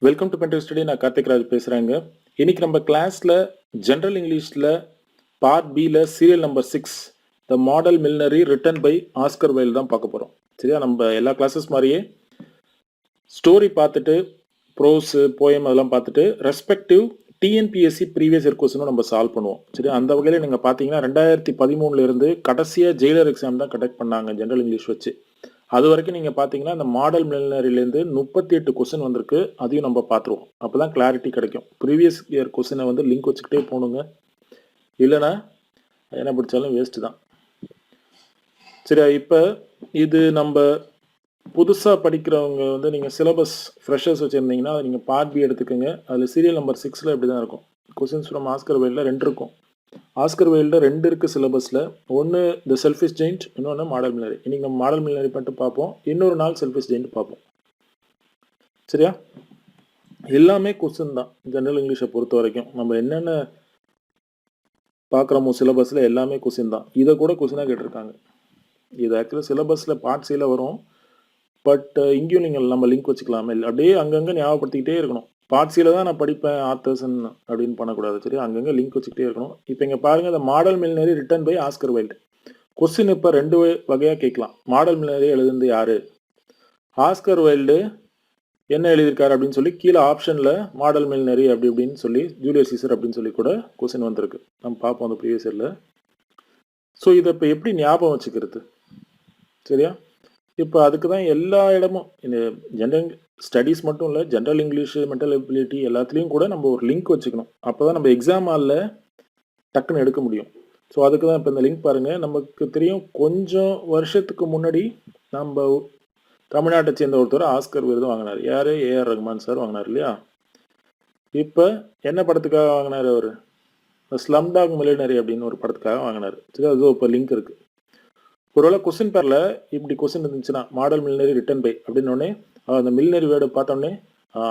Welcome to பென்டர் study. நான் கார்த்திக் ராஜ் பேசுகிறேங்க. இன்னைக்கு நம்ம கிளாஸில் ஜென்ரல் இங்கிலீஷில் பார்ட் பியில் serial number 6 the model millionaire written by Oscar Wilde தான் பார்க்க போகிறோம். சரியா? நம்ம எல்லா கிளாஸஸ் மாதிரியே ஸ்டோரி பார்த்துட்டு ப்ரோஸு போயம் அதெல்லாம் பார்த்துட்டு ரெஸ்பெக்டிவ் டிஎன்பிஎஸ்சி ப்ரீவியஸ் இயர் கொஸ்டினும் நம்ம சால்வ் பண்ணுவோம். சரி, அந்த வகையில் நீங்கள் பார்த்தீங்கன்னா 2013 கடைசியாக ஜெயிலர் எக்ஸாம் தான் கண்டக்ட் பண்ணாங்க ஜென்ரல் இங்கிலீஷ் வச்சு. அது வரைக்கும் நீங்கள் பார்த்தீங்கன்னா இந்த மாடல் மில்னரிலேருந்து 38 கொஸ்டின் வந்திருக்கு. அதையும் நம்ம பார்த்துருவோம். அப்போ தான் கிளாரிட்டி கிடைக்கும். ப்ரீவியஸ் இயர் கொஸ்டினை வந்து லிங்க் வச்சுக்கிட்டே போகணுங்க. இல்லைனா என்ன படித்தாலும் வேஸ்ட்டு தான். சரியா? இப்போ இது நம்ம புதுசாக படிக்கிறவங்க வந்து நீங்கள் சிலபஸ் ஃப்ரெஷர்ஸ் வச்சுருந்தீங்கன்னா அதை நீங்கள் பார்ட் பி எடுத்துக்கோங்க. அதில் சீரியல் நம்பர் 6 இப்படி தான் இருக்கும். கொஸ்டின்ஸ் ஃப்ரம் ஆஸ்கர் வைல்டில் 2 இருக்கும். ஆஸ்கர் வைல்டில் 2 இருக்குது சிலபஸில். ஒன்று த செல்ஃபிஷ் ஜெயிண்ட், இன்னொன்று மாடல் மில்னரி. இன்றைக்கி நம்ம மாடல் மில்னரி பண்ணிட்டு பார்ப்போம். இன்னொரு நாள் செல்ஃபிஷ் ஜெயிண்ட் பார்ப்போம். சரியா? எல்லாமே கொஸ்டின் தான் ஜென்ரல் இங்கிலீஷை பொறுத்த வரைக்கும். நம்ம என்னென்ன பார்க்குறோமோ சிலபஸில் எல்லாமே கொஸ்டின் தான். இதை கூட கொஸ்டினாக கேட்டிருக்காங்க. இது ஆக்சுவலாக சிலபஸில் பார்ட் சியில் வரும். பட் இங்கேயும் நீங்கள் நம்ம லிங்க் வச்சுக்கலாமே. அப்படியே அங்கங்கே ஞாபகப்படுத்திக்கிட்டே இருக்கணும். பார்ட் சியில் தான் நான் படிப்பேன் ஆத்தர்ஸன் அப்படின்னு பண்ணக்கூடாது. சரி, அங்கங்கே லிங்க் வச்சுக்கிட்டே இருக்கணும். இப்போ இங்கே பாருங்கள், இந்த model millionaire written by Oscar Wilde. Question இப்போ 2 வகையாக கேட்கலாம். மாடல் மில்னரி எழுதுந்து யார், ஆஸ்கர் வைல்டு என்ன எழுதியிருக்காரு அப்படின்னு சொல்லி கீழே ஆப்ஷனில் மாடல் மில்னரி அப்படி இப்படின்னு சொல்லி ஜூலியஸ் சீசர் அப்படின்னு சொல்லி கூட கொஸ்டின் வந்திருக்கு. நம்ம பார்ப்போம் அந்த ப்ரீவியஸ் இயரில். ஸோ இதை இப்போ எப்படி ஞாபகம் வச்சுக்கிறது? சரியா? இப்போ அதுக்கு தான் எல்லா இடமும் இந்த ஜென்ரல் ஸ்டடீஸ் மட்டும் இல்லை, ஜென்ரல் இங்கிலீஷு, மென்டல் எபிலிட்டி எல்லாத்துலேயும் கூட நம்ம ஒரு லிங்க் வச்சுக்கணும். அப்போ தான் நம்ம எக்ஸாம் ஹாலில் டக்குன்னு எடுக்க முடியும். ஸோ அதுக்கு தான் இப்போ இந்த லிங்க் பாருங்கள். நமக்கு தெரியும், கொஞ்சம் வருஷத்துக்கு முன்னாடி நம்ம தமிழ்நாட்டை சேர்ந்த ஒருத்தர் ஆஸ்கர் விருது வாங்கினார். யார்? ஏஆர் ரஹ்மான் சார் வாங்கினார் இல்லையா? இப்போ என்ன படத்துக்காக வாங்கினார் அவர்? ஸ்லம் டாக் மில்லியனரி அப்படின்னு ஒரு படத்துக்காக வாங்கினார். சரி, அது இப்போ லிங்க் இருக்குது. ஒருவேளை கொஸ்டின் பேரில் இப்படி கொஸ்டின் இருந்துச்சுன்னா மாடல் மில்னரி ரிட்டன் பை அப்படின்னோடனே அந்த மில்னரி வேர்டு பார்த்தோன்னே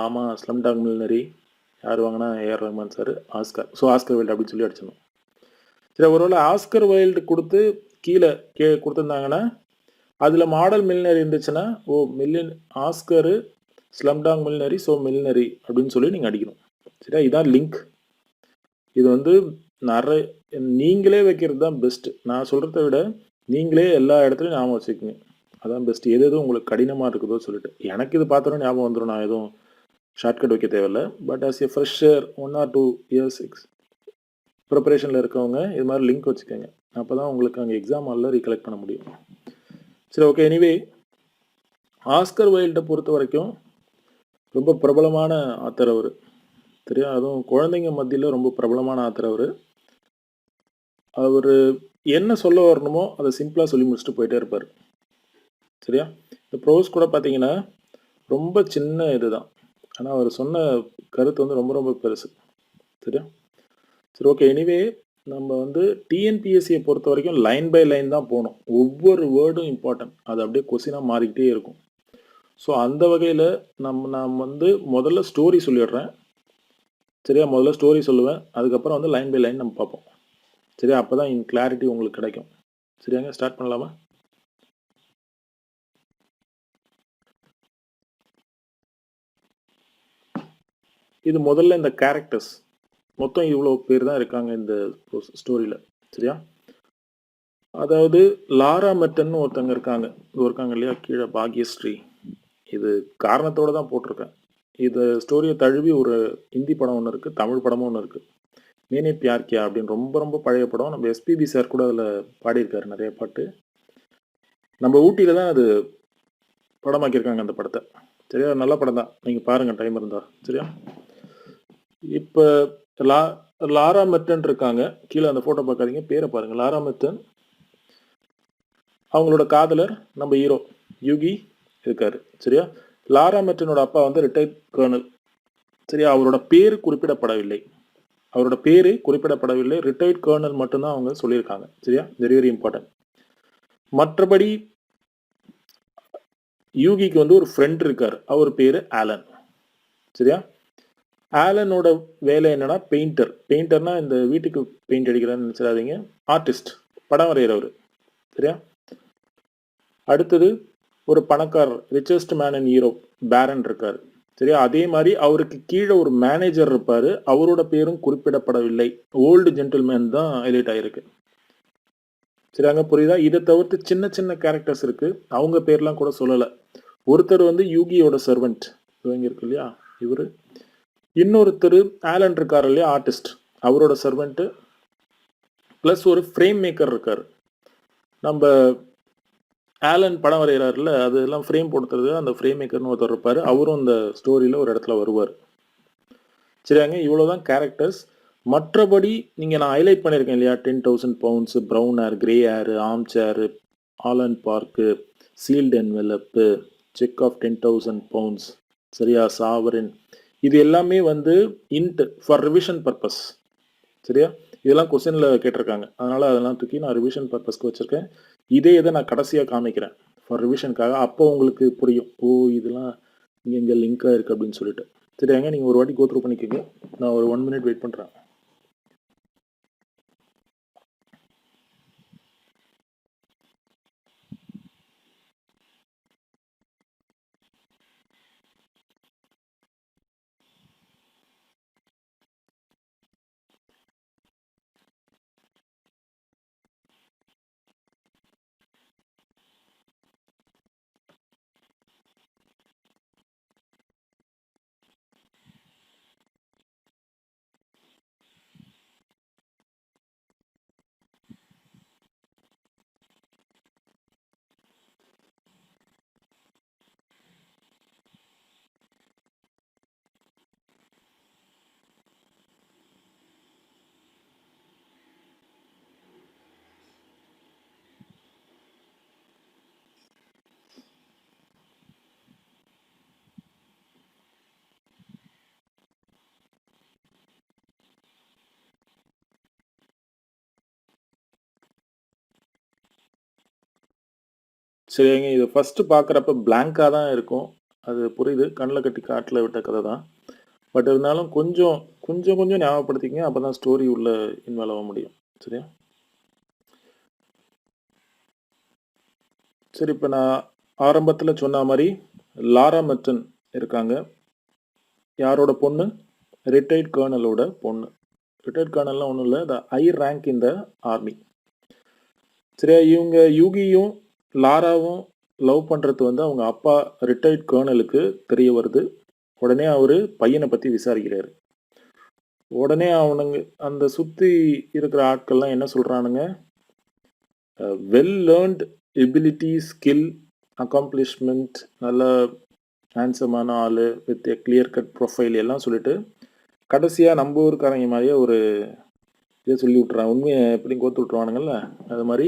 ஆமாம், ஸ்லம் டாக் மில்னரி யார் வாங்கினா? A R Rahman sir, Oscar. So Oscar Wilde அப்படின்னு சொல்லி அடிச்சிடணும். சரி, ஒருவேளை ஆஸ்கர் வைல்டு கொடுத்து கீழே கொடுத்துருந்தாங்கன்னா அதில் மாடல் மில்னரி இருந்துச்சுன்னா ஆஸ்கரு, ஸ்லம் டாக் மில்னரி, ஸோ மில்னரி அப்படின்னு சொல்லி நீங்கள் அடிக்கணும். சரியா? இதான் லிங்க். இது வந்து நிறைய நீங்களே வைக்கிறது தான் பெஸ்ட்டு. நான் சொல்கிறத விட நீங்களே எல்லா இடத்துலையும் ஞாபகம் வச்சுக்கோங்க. அதான் பெஸ்ட்டு. எது எதுவும் உங்களுக்கு கடினமாக இருக்குதோ சொல்லிட்டு. எனக்கு இது பார்த்தோன்னே ஞாபகம் வந்துடும். நான் எதுவும் ஷார்ட்கட் வைக்க தேவையில்லை. But as a fresher 1 or 2 years ப்ரிப்பரேஷனில் இருக்கவங்க இது மாதிரி லிங்க் வச்சுக்கோங்க. அப்போ தான் உங்களுக்கு அங்கே எக்ஸாம் ஹாலில் ரீகலெக்ட் பண்ண முடியும். சரி, ஓகே. எனிவே, ஆஸ்கர் வைல்டை பொறுத்த வரைக்கும் ரொம்ப பிரபலமான ஆத்தர் அவர். சரியா? அதுவும் குழந்தைங்க மத்தியில் ரொம்ப பிரபலமான ஆத்தர் அவர். அவர் என்ன சொல்ல வரணுமோ அதை சிம்பிளாக சொல்லி முடிச்சுட்டு போயிட்டே இருப்பார். சரியா? இந்த ப்ரோஸ் கூட பார்த்தீங்கன்னா ரொம்ப சின்ன இதுதான், ஆனால் அவர் சொன்ன கருத்து வந்து ரொம்ப ரொம்ப பெருசு. சரியா? சரி, ஓகே. எனிவே, நம்ம வந்து டிஎன்பிஎஸ்சியை பொறுத்த வரைக்கும் லைன் பை லைன் தான் போகணும். ஒவ்வொரு வேர்டும் இம்பார்ட்டன்ட். அது அப்படியே கொஸ்டினாக மாறிக்கிட்டே இருக்கும். ஸோ அந்த வகையில் நான் வந்து முதல்ல ஸ்டோரி சொல்லிடுறேன். சரியா? முதல்ல ஸ்டோரி சொல்லுவேன். அதுக்கப்புறம் வந்து லைன் பை லைன் நம்ம பார்ப்போம். சரியா? அப்போ தான் கிளாரிட்டி உங்களுக்கு கிடைக்கும். சரியாங்க? ஸ்டார்ட் பண்ணலாமா? இது முதல்ல இந்த கேரக்டர்ஸ் மொத்தம் இவ்வளோ பேர் தான் இருக்காங்க இந்த ஸ்டோரியில். சரியா? அதாவது லாரா மெர்டன் ஒருத்தங்க இருக்காங்க இல்லையா? கீழே பாக்யஸ்ரீ. இது காரணத்தோடு தான் போட்டிருக்கேன். இது ஸ்டோரியை தழுவி ஒரு ஹிந்தி படம் ஒன்று இருக்குது, தமிழ் படமும் ஒன்று இருக்குது. மேனே பியார் கியா அப்படின்னு ரொம்ப ரொம்ப பழைய படம். நம்ம எஸ்பிபி சார் கூட அதில் பாடியிருக்காரு நிறைய பாட்டு. நம்ம ஊட்டியில் தான் அது படமாக்கியிருக்காங்க அந்த படத்தை. சரியா? நல்ல படம் தான், நீங்கள் பாருங்கள் டைம் இருந்தால். சரியா? இப்போ லாரா மெர்டன் இருக்காங்க. கீழே அந்த ஃபோட்டோ பார்க்காதீங்க, பேரை பாருங்கள். லாரா மெர்டன், அவங்களோட காதலர் நம்ம ஹீரோ யூகி இருக்காரு. சரியா? லாரா மெர்டனோட அப்பா வந்து ரிட்டையர்ட் கர்னல். சரியா? அவரோட பேர் குறிப்பிடப்படவில்லை. ரிட்டையர்ட் கர்னல் மட்டும்தான் அவங்க சொல்லியிருக்காங்க. சரியா? Very very important. மற்றபடி யூகிக்கு வந்து ஒரு ஃப்ரெண்ட் இருக்கார். அவர் பேர் ஆலன். சரியா? ஆலனோட வேலை என்னன்னா பெயிண்டர்னா இந்த வீட்டுக்கு பெயிண்ட் அடிக்கிறான்னு நினைச்சிடாதீங்க, ஆர்டிஸ்ட், படம் வரைகிறவர். சரியா? அடுத்தது ஒரு பணக்காரர், ரிச்சஸ்ட் மேன் இன் யூரோப், பேரன் இருக்கார். சரியா? அதே மாரி அவருக்கு கீழ ஒரு மேனேஜர் இருப்பாரு. அவரோட பேரும் குறிப்பிடப்படவில்லை. ஓல்டு ஜென்டில்மேன் தான் ஹைலைட் ஆயிருக்கு. சரியாங்க, புரியுதா? இத தவிர்த்து சின்ன சின்ன கேரக்டர்ஸ் இருக்கு. அவங்க பேர்லாம் கூட சொல்லல. ஒருத்தர் வந்து யூகியோட சர்வெண்ட். இங்க இருக்கு இல்லையா? இவரு. இன்னொருத்தரு ஆலன் இருக்காரு இல்லையா? ஆர்டிஸ்ட். அவரோட சர்வெண்ட். பிளஸ் ஒரு ஃப்ரேம் மேக்கர் இருக்காரு. நம்ப ஆலன் படம் வரைகிறாருல, அதெல்லாம் ஃப்ரேம் போடுறது அந்த ஃப்ரேம் மேக்கர்னு ஒருத்தர் இருப்பாரு. அவரும் இந்த ஸ்டோரியில ஒரு இடத்துல வருவார். சரியாங்க, இவ்வளோதான் கேரக்டர்ஸ். மற்றபடி நான் ஹைலைட் பண்ணியிருக்கேன் இல்லையா? 10,000 pounds, brown hair, grey hair, arm chair, Holland Park, sealed envelope, cheque of 10,000 pounds, சரியா? சாவரின், இது எல்லாமே வந்து இன்ட் ஃபார் ரிவிஷன் பர்பஸ். சரியா? இதெல்லாம் கொஸ்டினில் கேட்டிருக்காங்க. அதெல்லாம் தூக்கி நான் ரிவிஷன் பர்பஸ்க்கு வச்சுருக்கேன். இதே இதை நான் கடைசியாக காமிக்கிறேன் ஃபார் ரிவிஷனுக்காக. அப்போ உங்களுக்கு புரியும், ஓ இதெல்லாம் இங்கே லிங்காக இருக்குது அப்படின்னு சொல்லிட்டு. சரியாங்க, நீங்கள் ஒரு வாட்டி கோத்ரூ பண்ணிக்கோங்க. நான் ஒரு 1 மினிட் வெயிட் பண்ணுறேன். சரிங்க, இது ஃபஸ்ட்டு பார்க்குறப்ப பிளாங்காக தான் இருக்கும். அது புரியுது, கண்ணில் கட்டி காட்டில் விட்ட கதை தான். பட் இருந்தாலும் கொஞ்சம் கொஞ்சம் கொஞ்சம் ஞாபகப்படுத்திக்கங்க. அப்போ தான் ஸ்டோரி உள்ள இன்வால்வ் ஆக முடியும். சரியா? சரி, இப்போ நான் ஆரம்பத்தில் சொன்ன மாதிரி லாரா மெட்டன் இருக்காங்க. யாரோட பொண்ணு? ரிட்டையர்ட் கர்னலோட பொண்ணு. ரிட்டையர்ட் கர்னல்லாம் ஒன்றும் இல்லை, த ஹை ரேங்க் இன் த ஆர்மி. சரியா? இவங்க யூகியும் லாராவும் லவ் பண்ணுறது வந்து அவங்க அப்பா ரிட்டையர்ட் கர்னலுக்கு தெரிய வருது. உடனே அவர் பையனை பற்றி விசாரிக்கிறாரு. உடனே அவனுங்க அந்த சுற்றி இருக்கிற ஆட்கள்லாம் என்ன சொல்கிறானுங்க? Well learned ability, skill, accomplishment, நல்ல ஹேண்ட்ஸமான ஆள் with a clear cut profile எல்லாம் சொல்லிட்டு கடைசியாக நம்ம ஊருக்காரங்க மாதிரியே ஒரு இதை சொல்லி விட்றான். உண்மையை எப்படி கோத்து விட்ருவானுங்கள்ல, அது மாதிரி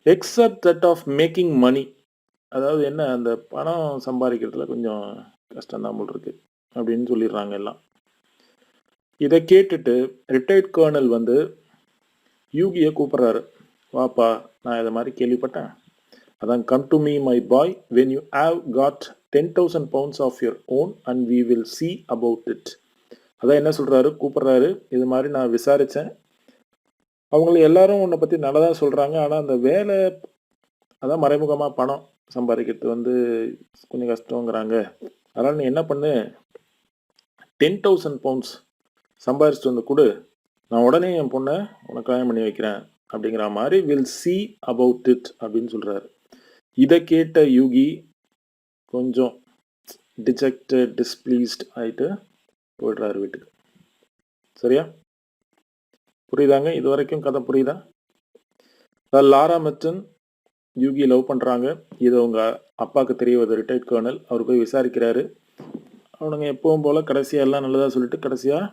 except that of making money. அதாவது என்ன, அந்த பணம் சம்பாதிக்கிறதுல கொஞ்சம் கஷ்டம்தான் போல் இருக்கு அப்படின்னு சொல்லிடுறாங்க எல்லாம். இதை கேட்டுட்டு ரிட்டையர்ட் கர்னல் வந்து யூகியை கூப்பிட்றாரு. வாப்பா, நான் இதை மாதிரி கேள்விப்பட்டேன். அதான், come to me my boy when you have got 10,000 pounds of your own and we will see about it. அதான் என்ன சொல்கிறாரு, கூப்பிட்றாரு. இது மாதிரி நான் விசாரித்தேன், அவங்கள எல்லாரும் உன்னை பற்றி நல்லதாக சொல்கிறாங்க. ஆனால் அந்த வேலை, அதான் மறைமுகமாக பணம் சம்பாதிக்கிறது வந்து கொஞ்சம் கஷ்டங்கிறாங்க. அதனால் நீ என்ன பண்ணு, 10,000 பவுண்ட்ஸ் சம்பாதிச்சிட்டு வந்து கொடு, நான் உடனே என் பொண்ணை உனக்கு கல்யாணம் பண்ணி வைக்கிறேன் அப்படிங்கிற மாதிரி வில் சி அபவுட் இட் அப்படின்னு சொல்கிறாரு. இதை கேட்ட யூகி கொஞ்சம் டிஜெக்டட், டிஸ்பிளீஸ்ட் ஆகிட்டு போயிடுறாரு வீட்டுக்கு. சரியா? புரியுதாங்க? இது வரைக்கும் கதை புரியுதா? லாரா மெட்டன் யூகி லவ் பண்ணுறாங்க. இது அவங்க அப்பாவுக்கு தெரிய வருது, ரிட்டையர்ட் கர்னல். அவர் போய் விசாரிக்கிறாரு. அவனுங்க எப்பவும் போல் கடைசியாக எல்லாம் நல்லதாக சொல்லிட்டு கடைசியாக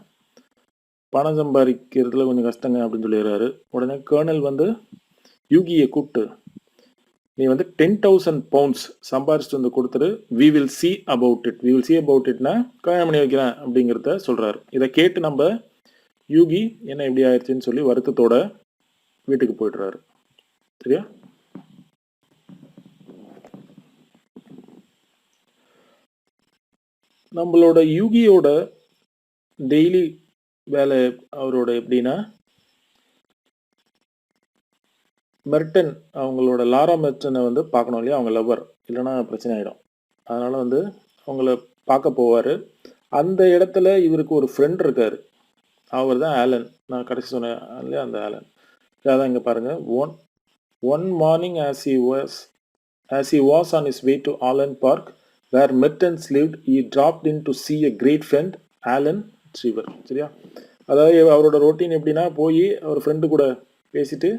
பணம் சம்பாதிக்கிறதுல கொஞ்சம் கஷ்டங்க அப்படின்னு சொல்லிடுறாரு. உடனே கர்னல் வந்து யூகியை கூப்பிட்டு, நீ வந்து 10,000 பவுண்ட்ஸ் சம்பாதிச்சுட்டு வந்து கொடுத்துரு, we will see about it. We will see about இட்னா கல்யாணம் பண்ணி வைக்கிறேன் அப்படிங்கிறத சொல்கிறாரு. இதை கேட்டு நம்ம யூகி என்ன இப்படி ஆயிடுச்சுன்னு சொல்லி வருத்தத்தோட வீட்டுக்கு போய்ட்றாரு. சரியா? நம்மளோட யூகியோட டெய்லி வேலை அவரோட எப்படின்னா, மெர்டன் அவங்களோட லாரா மெர்டனை வந்து பார்க்கணும் இல்லையா, அவங்க லவ்வர், இல்லைன்னா பிரச்சனை ஆகிடும். அதனால் வந்து அவங்கள பார்க்க போவார். அந்த இடத்துல இவருக்கு ஒரு ஃப்ரெண்ட் இருக்கார். அவர் தான் ஆலன். நான் கடைசி சொன்னேன் இல்லையா, அந்த ஆலன். அதான் இங்கே பாருங்கள். One morning as he was on his way to Allen Park, where Mertens lived, he dropped in to see a great friend, Alan Trevor. சரியா? அதாவது அவரோட ரொட்டீன் எப்படின்னா, போய் அவர் ஃப்ரெண்டு கூட பேசிட்டு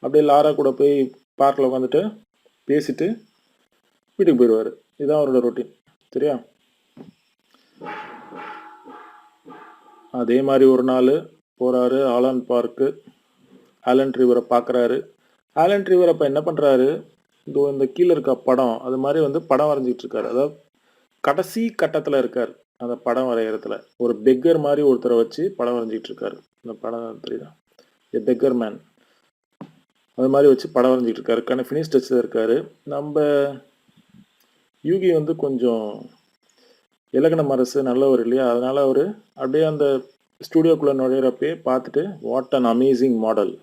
அப்படியே லாரா கூட போய் பார்க்கில் உட்காந்துட்டு பேசிட்டு வீட்டுக்கு போயிடுவார். இதுதான் அவரோட ரொட்டீன். சரியா? அதே மாதிரி ஒரு நாள் போகிறாரு ஆலன் பார்க்கு. ஆலன் ட்ரீவரை பார்க்குறாரு. ஆலன் ட்ரீவர் அப்போ என்ன பண்ணுறாரு, இந்த கீழே இருக்க படம் அது மாதிரி வந்து படம் வரைஞ்சிட்டு இருக்காரு. அதாவது கடைசி கட்டத்தில் இருக்கார் அந்த படம் வரைகிறதுல. ஒரு பெக்கர் மாதிரி ஒருத்தரை வச்சு படம் வரைஞ்சிட்டு இருக்காரு. இந்த படம் தெரியுதா, எ பெக்கர் மேன், அது மாதிரி வச்சு படம் வரைஞ்சிட்டு இருக்காரு. ஃபினிஷ் டச்சில் இருக்காரு. நம்ம யூகி வந்து கொஞ்சம் இலக்கண மரசு நல்லவர் இல்லையா, அதனால அவர் அப்படியே அந்த ஸ்டூடியோக்குள்ளே நுழையிறப்பே பார்த்துட்டு what an amazing model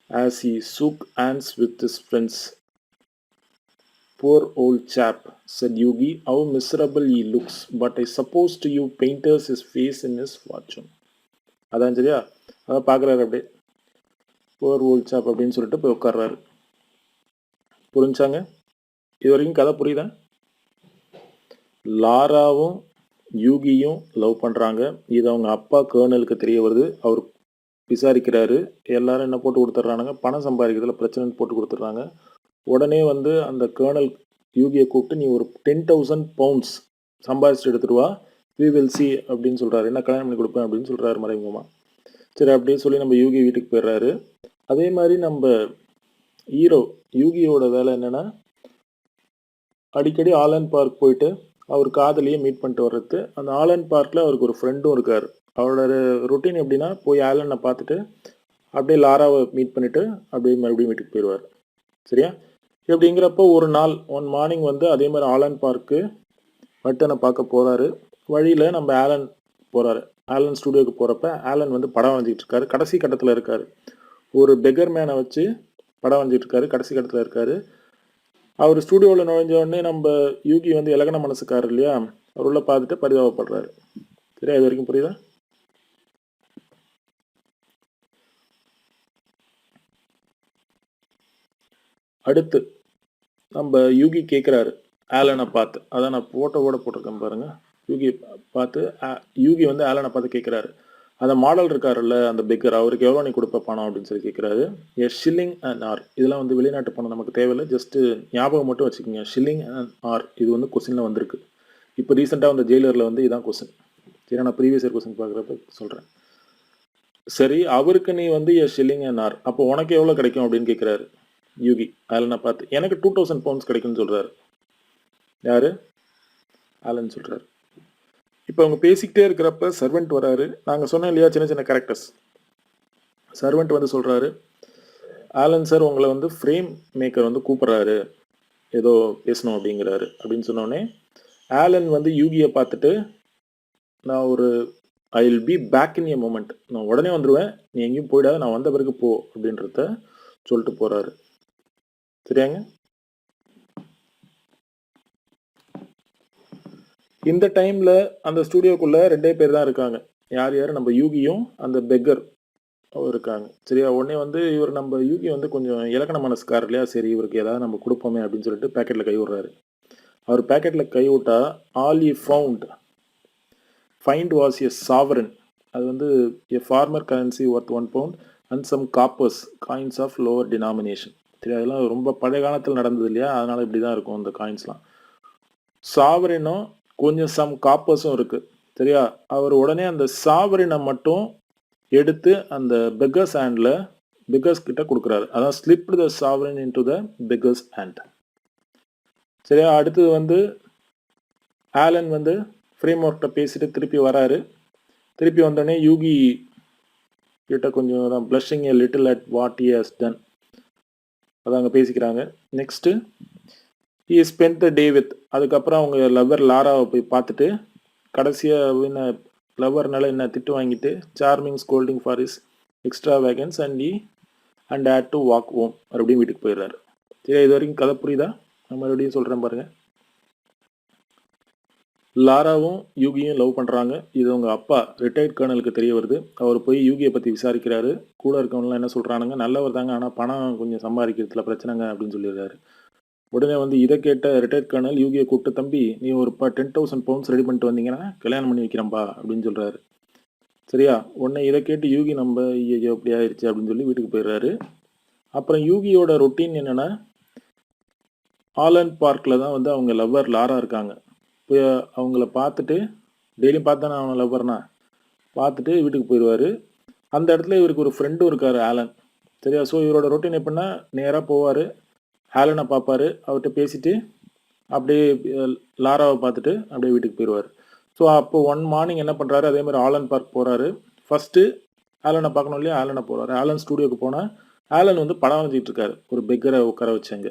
as he shook hands with his friends. Poor old chap, said Yugi, how miserable he looks, but I suppose to you painters his face in his fortune. அதான் சரியா, அதான் பார்க்குறாரு அப்படியே poor old chap அப்படின்னு சொல்லிட்டு போய் உட்கார்றாரு. புரிஞ்சாங்க? இது வரைக்கும் கதை புரியுதா? லாராவும் யூகியும் லவ் பண்ணுறாங்க. இது அவங்க அப்பா கர்னலுக்கு தெரிய வருது. அவர் விசாரிக்கிறாரு. எல்லாரும் என்ன போட்டு கொடுத்துட்றானுங்க, பணம் சம்பாதிக்கிறதுல பிரச்சனைன்னு போட்டு கொடுத்துட்றாங்க. உடனே வந்து அந்த கர்னல் யூகியை கூப்பிட்டு, நீ ஒரு 10,000 pounds சம்பாதிச்சுட்டு எடுத்துட்டு வா, வி வில் சி அப்படின்னு சொல்கிறாரு. என்ன கல்யாணம் பண்ணி கொடுப்பேன் அப்படின்னு சொல்கிறாரு மறைமுகமாக. சரி அப்படின்னு சொல்லி நம்ம யூகி வீட்டுக்கு போயிடுறாரு. அதே மாதிரி நம்ம ஹீரோ யூகியோட வேலை என்னென்னா, அடிக்கடி ஆலன் பார்க் போயிட்டு அவர் காதலியை மீட் பண்ணிட்டு வர்றது. அந்த ஆலன் பார்க்கில் அவருக்கு ஒரு ஃப்ரெண்டும் இருக்கார். அவரோட ரொட்டீன் எப்படின்னா, போய் ஆலனை பார்த்துட்டு அப்படியே லாராவை மீட் பண்ணிவிட்டு அப்படியே மறுபடியும் வீட்டுக்கு போயிடுவார். சரியா? எப்படிங்கிறப்போ ஒரு நாள் ஒன் மார்னிங் வந்து அதே மாதிரி ஆலன் பார்க்கு மட்டனை பார்க்க போகிறாரு. வழியில் நம்ம ஆலன் போகிறாரு. ஆலன் ஸ்டூடியோக்கு போகிறப்ப ஆலன் வந்து படம் வரைஞ்சிட்டு இருக்காரு. கடைசி கட்டத்தில் இருக்கார். ஒரு பெக்கர் மேனை வச்சு படம் வரைஞ்சிட்டு இருக்காரு. கடைசி கட்டத்தில் இருக்கார். அவர் ஸ்டூடியோவில் நுழைஞ்ச உடனே நம்ம யூகி வந்து இலக்கண மனசுக்காரர் இல்லையா, அவர் உள்ள பார்த்துட்டு பரிதாபப்படுறாரு. சரியா? இது வரைக்கும் புரியுதா? அடுத்து நம்ம யூகி கேட்குறாரு ஆலனை பார்த்து. அதான் நான் ஃபோட்டோவோட போட்டிருக்கேன் பாருங்கள். யூகி பார்த்து யூகி வந்து ஆலனை பார்த்து கேட்குறாரு, அந்த மாடல் இருக்காருல்ல அந்த பெக்கர், அவருக்கு எவ்வளோ நீ கொடுப்ப பணம் அப்படின்னு சொல்லி கேட்குறாரு. எ ஷில்லிங் அண்ட் ஆர். இதெல்லாம் வந்து வெளிநாட்டு பணம் நமக்கு தேவையில்லை, ஜஸ்ட்டு ஞாபகம் மட்டும் வச்சுக்கோங்க. ஷில்லிங் அண்ட் ஆர் இது வந்து கொஸ்டினில் வந்திருக்கு. இப்போ ரீசெண்டாக வந்த ஜெயிலரில் வந்து இதான் கொஸ்டின். சரி, நான் ப்ரீவியஸ் இயர் கொஸ்டின் பார்க்குறப்ப சொல்கிறேன். சரி, அவருக்கு நீ வந்து எ ஷில்லிங் அண்ட் ஆர், அப்போ உனக்கு எவ்வளோ கிடைக்கும் அப்படின்னு கேட்குறாரு யூகி ஆலனை பார்த்து. எனக்கு 2,000 pounds கிடைக்கும்னு சொல்கிறாரு. யார்? ஆலன் சொல்கிறாரு. இப்போ அவங்க பேசிக்கிட்டே இருக்கிறப்ப சர்வெண்ட் வராரு. நாங்கள் சொன்னோம் இல்லையா, சின்ன சின்ன கேரக்டர்ஸ். சர்வெண்ட் வந்து சொல்கிறாரு, ஆலன் சார் உங்களை வந்து ஃப்ரேம் மேக்கர் வந்து கூப்பிட்றாரு, ஏதோ பேசணும் அப்படிங்கிறாரு. அப்படின்னு சொன்னோடனே ஆலன் வந்து யூகியை பார்த்துட்டு, நான் ஒரு I will be back in a moment, நான் உடனே வந்துடுவேன், நீ எங்கேயும் போயிடாத, நான் வந்த பிறகு போ அப்படின்றத சொல்லிட்டு போகிறாரு. சரியாங்க? இந்த டைமில் அந்த ஸ்டூடியோக்குள்ளே 2 பேர் தான் இருக்காங்க. யார் யார்? நம்ம யூகியும் அந்த பெக்கர் இருக்காங்க. சரியா? உடனே வந்து இவர் நம்ம யூகி வந்து கொஞ்சம் இலக்கண மனசுக்காரர் இல்லையா, சரி இவருக்கு ஏதாவது நம்ம கொடுப்போமே அப்படின்னு சொல்லிட்டு பேக்கெட்டில் கை விடுறாரு. அவர் பேக்கெட்டில் கை விட்டா all he found was a sovereign. அது வந்து a former currency worth 1 pound and some coppers coins of lower denomination. சரி, அதெல்லாம் ரொம்ப பழைய காலத்தில் நடந்தது இல்லையா, அதனால் இப்படி தான் இருக்கும் இந்த காயின்ஸ்லாம். சாவரினும் கொஞ்சம் சம் காப்பர்ஸும் இருக்குது. சரியா? அவர் உடனே அந்த சாவரினை மட்டும் எடுத்து அந்த பெக்கர்ஸ் ஹேண்டில் பெக்கர்ஸ் கிட்ட கொடுக்குறாரு. அதான் slipped the sovereign in to the beggars hand. சரியா? அடுத்தது வந்து ஆலன் வந்து ஃப்ரேம் ஒர்க்கிட்ட பேசிட்டு திருப்பி வராரு. திருப்பி வந்தோடனே யூகி கிட்ட கொஞ்சம் தான் blushing a little at what he has done, அதான் அங்கே பேசிக்கிறாங்க. Next he spend the day with, அதுக்கப்புறம் அவங்க லவ்வர் லாராவை போய் பார்த்துட்டு கடைசியாக என்ன லவ்வர்னால என்ன திட்டு வாங்கிட்டு charming scolding for his extravagance and had to walk home, மறுபடியும் வீட்டுக்கு போயிடுறாரு. சரி, இது வரைக்கும் கதை புரியுதா? நான் மறுபடியும் சொல்கிறேன் பாருங்கள். லாராவும் யூகியும் லவ் பண்ணுறாங்க. இது அவங்க அப்பா ரிட்டையர்ட் கர்னலுக்கு தெரிய வருது. அவர் போய் யூகியை பற்றி விசாரிக்கிறாரு. கூட இருக்கவங்கலாம் என்ன சொல்கிறானுங்க, நல்லவர் தாங்க, ஆனால் பணம் கொஞ்சம் சம்பாதிக்கிறதுல பிரச்சனைங்க அப்படின்னு சொல்லிடுறாரு. உடனே வந்து இதை கேட்ட ரிட்டையர்ட் கர்னல் யூகியை கூப்பிட்டு, தம்பி நீ ஒரு 10,000 பவுண்ட்ஸ் ரெடி பண்ணிட்டு வந்தீங்கன்னா கல்யாணம் பண்ணி வைக்கிறேன்பா அப்படின்னு சொல்கிறாரு. சரியா? உடனே இதை கேட்டு யூகி நம்ம ஐயோ இப்படி ஆயிடுச்சு அப்படின்னு சொல்லி வீட்டுக்கு போயிடுறாரு. அப்புறம் யூகியோட ரொட்டீன் என்னென்னா, ஆலண்ட் பார்க்கில் தான் வந்து அவங்க லவ்வர் லாரா இருக்காங்க. போய் அவங்கள பார்த்துட்டு டெய்லியும் பார்த்தானே அவனை லவ்வர்னா பார்த்துட்டு வீட்டுக்கு போயிடுவார். அந்த இடத்துல இவருக்கு ஒரு ஃப்ரெண்டும் இருக்கார், ஆலன். சரியா? ஸோ இவரோட ரொட்டீன் எப்படின்னா, நேராக போவார், ஆலனை பார்ப்பார், அவர்கிட்ட பேசிட்டு அப்படியே லாராவை பார்த்துட்டு அப்படியே வீட்டுக்கு போயிடுவார். ஸோ அப்போ ஒன் மார்னிங் என்ன பண்ணுறாரு, அதே மாதிரி ஆலன் பார்க் போகிறாரு. ஃபஸ்ட்டு ஆலனை பார்க்கணும் இல்லையா, ஆலனை போகிறாரு. ஆலன் ஸ்டூடியோக்கு போனால் ஆலன் வந்து படம் வரைஞ்சிட்டு இருக்காரு, ஒரு பெக்கரை உட்கார வச்சாங்க.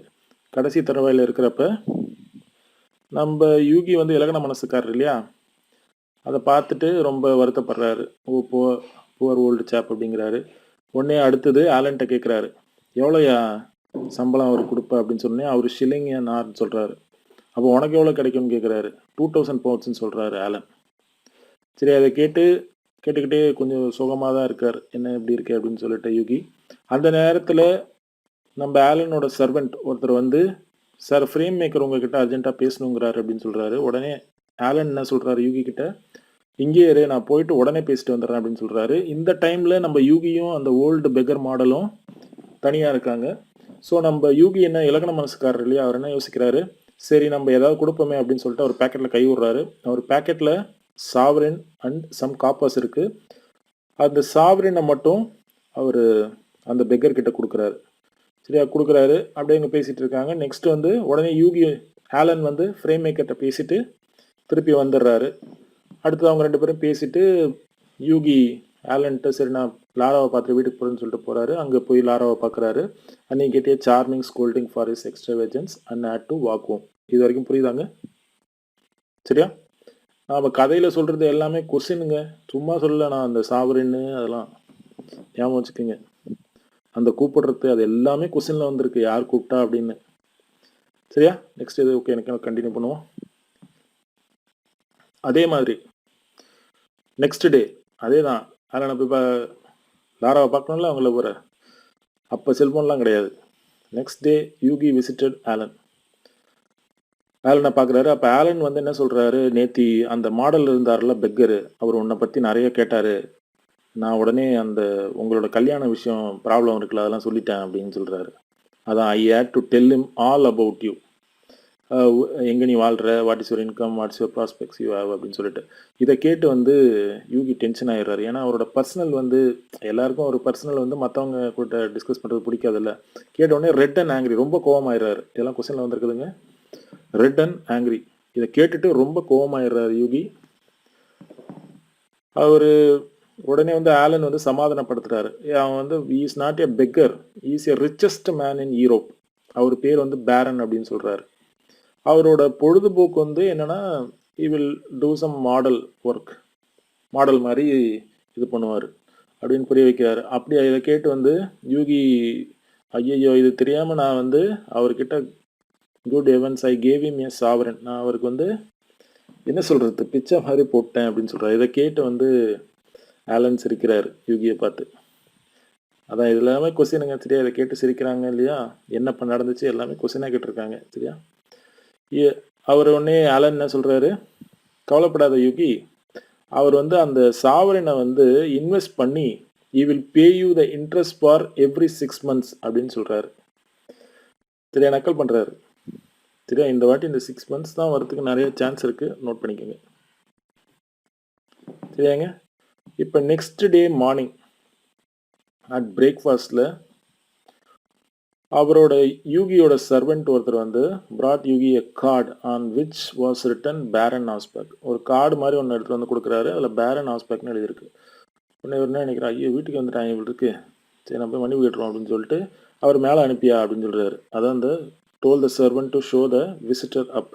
கடைசி தடவையில் இருக்கிறப்ப நம்ம யூகி வந்து இலகன மனசுக்காரர் இல்லையா, அதை பார்த்துட்டு ரொம்ப வருத்தப்படுறாரு. ஓ புவர் ஓல்டு சாப் அப்படிங்கிறாரு. உடனே அடுத்தது ஆலன்ட்ட கேட்குறாரு, எவ்வளோயா சம்பளம் அவர் கொடுப்பா அப்படின்னு சொன்னேன். அவர் ஷில்லிங் நார்ன்னு சொல்கிறாரு. அப்போ உனக்கு எவ்வளோ கிடைக்கும்னு கேட்குறாரு. 2000 பவுண்ட்ஸ்ன்னு சொல்கிறாரு ஆலன். சரி, அதை கேட்டுக்கிட்டே கொஞ்சம் சுகமாக தான் இருக்கார். என்ன எப்படி இருக்கு அப்படின்னு சொல்லிட்டு யூகி. அந்த நேரத்தில் நம்ம ஆலனோட சர்வெண்ட் ஒருத்தர் வந்து, சார் ஃப்ரேம் மேக்கர் உங்ககிட்ட அர்ஜென்ட்டாக பேசணுங்கிறாரு அப்படின்னு சொல்கிறாரு. உடனே ஆலன் என்ன சொல்கிறாரு யூகி கிட்ட, இங்கே இரு, நான் போயிட்டு உடனே பேசிட்டு வந்துடுறேன் அப்படின்னு சொல்கிறாரு. இந்த டைமில் நம்ம யூகியும் அந்த ஓல்டு பெக்கர் மாடலும் தனியாக இருக்காங்க. ஸோ நம்ம யூகி என்ன இலக்கண மனசுக்காரர் இல்லையா, அவர் என்ன யோசிக்கிறாரு, சரி நம்ம ஏதாவது கொடுப்போமே அப்படின்னு சொல்லிட்டு அவர் பேக்கெட்டில் கை விடுறாரு. அவர் பேக்கெட்டில் சாவரின் அண்ட் சம் காப்பர்ஸ் இருக்குது. அந்த சாவரினை மட்டும் அவர் அந்த பெக்கர் கிட்ட கொடுக்குறாரு. சரியா? கொடுக்குறாரு. அப்படியே இங்கே பேசிகிட்டு இருக்காங்க. நெக்ஸ்ட் வந்து உடனே யூகி ஆலன் வந்து ஃப்ரேம் மேக்கர்கிட்ட பேசிட்டு திருப்பி வந்துடுறாரு. அடுத்து அவங்க ரெண்டு பேரும் பேசிட்டு யூகி ஆலன்ட்டு சரி நான் லாராவை பார்த்து வீட்டுக்கு போகிறேன்னு சொல்லிட்டு போகிறாரு. அங்கே போய் லாராவை பார்க்குறாரு. அன்னைக்கு கேட்டே charming scolding for his extravagance and had to walk home. இது வரைக்கும் புரியுதாங்க? சரியா? நாம் கதையில் சொல்கிறது எல்லாமே கொஸ்டினுங்க, சும்மா சொல்லலை. நான் அந்த சாவரின்னு அதெல்லாம் ஞாபகம் வச்சுக்கோங்க. அந்த கூப்பிடுறது அது எல்லாமே கொஸ்டினில் வந்திருக்கு, யார் கூப்பிட்டா அப்படின்னு. சரியா? நெக்ஸ்ட் இது ஓகே, எனக்கு கண்டினியூ பண்ணுவோம். அதே மாதிரி நெக்ஸ்ட் டே அதே தான். அதில் நம்ம இப்போ லாராவை பார்க்கணும்ல அவங்கள போகிற, அப்போ செல்ஃபோன்லாம் கிடையாது. Next day Hughie visited Alan. ஆலனை பார்க்குறாரு. அப்போ ஆலன் வந்து என்ன சொல்கிறாரு, நேத்தி அந்த மாடல் இருந்தார்ல பெக்கரு, அவர் உன்னை பற்றி நிறைய கேட்டார். நான் உடனே அந்த உங்களோட கல்யாண விஷயம் ப்ராப்ளம் இருக்குல்ல அதெல்லாம் சொல்லிட்டேன் அப்படின்னு சொல்கிறாரு. அதான் I had to tell him all about you. எங்கே நீ வாழ்கிற, what is your income, what's your prospects you have அப்படின்னு சொல்லிட்டு. இதை கேட்டு வந்து யூகி டென்ஷன் ஆகிடுறாரு. ஏன்னா அவரோட பர்சனல் வந்து எல்லாருக்கும் ஒரு பர்சனல் வந்து மற்றவங்க கூட டிஸ்கஸ் பண்ணுறது பிடிக்காதில்ல. கேட்டவுடனே ரெட் அண்ட் ஆங்கிரி, ரொம்ப கோவமாயிடுறாரு. இதெல்லாம் கொஸ்டினில் வந்துருக்குதுங்க. Red and angry. இதை கேட்டுட்டு ரொம்ப கோவமாயிடுறாரு யூகி. அவர் உடனே வந்து ஆலன் வந்து சமாதானப்படுத்துறாரு. அவன் வந்து is not a beggar, is a richest man in Europe. அவர் பேர் வந்து பேரன் அப்படின்னு சொல்கிறாரு. அவரோட பொழுதுபோக்கு வந்து என்னென்னா, he will do some model work, model மாதிரி இது பண்ணுவார் அப்படின்னு புரிய வைக்கிறாரு. அப்படி இதை கேட்டு வந்து யூகி, ஐயையோ இது தெரியாமல் நான் வந்து அவர்கிட்ட good Evans I gave him a sovereign, நான் அவருக்கு வந்து என்ன சொல்கிறது பிச்சை மாதிரி போட்டேன் அப்படின்னு சொல்கிறார். இதை கேட்டு வந்து ஆலன் சிரிக்கிறார் யூகியை பார்த்து. அதான் இது எல்லாமே கொஸ்டினுங்க. சரியா? இதை கேட்டு சிரிக்கிறாங்க இல்லையா, என்ன நடந்துச்சு எல்லாமே கொஸ்டினாக கேட்டிருக்காங்க. சரியா? அவர் உடனே ஆலன் என்ன சொல்கிறாரு, கவலைப்படாத யூகி, அவர் வந்து அந்த சாவரினை வந்து இன்வெஸ்ட் பண்ணி he will pay you the interest for every 6 months அப்படின்னு சொல்கிறாரு. சரியா? நக்கல் பண்ணுறாரு. சரியா? இந்த வாட்டி இந்த 6 months தான் வரதுக்கு நிறைய சான்ஸ் இருக்குது, நோட் பண்ணிக்கோங்க. சரியாங்க? இப்போ நெக்ஸ்ட் டே மார்னிங் அட் பிரேக்ஃபாஸ்டில் அவரோட யூகியோட சர்வெண்ட் ஒருத்தர் வந்து brought Hughie a card on which was written Baron Hausberg. ஒரு கார்டு மாதிரி ஒன்று எடுத்துகிட்டு வந்து கொடுக்குறாரு. அதில் பேரன் ஆஸ்பெக்ட்னு எழுதியிருக்கு. உடனே என்ன நினைக்கிறார், ஐயோ வீட்டுக்கு வந்துட்டாங்க இவ்வளோ இருக்கு, சரி நம்ம போய் மணி விட்டுறோம் அப்படின்னு சொல்லிட்டு அவர் மேலே அனுப்பியா அப்படின்னு சொல்கிறாரு. அதான் அந்த told the servant to show the visitor up.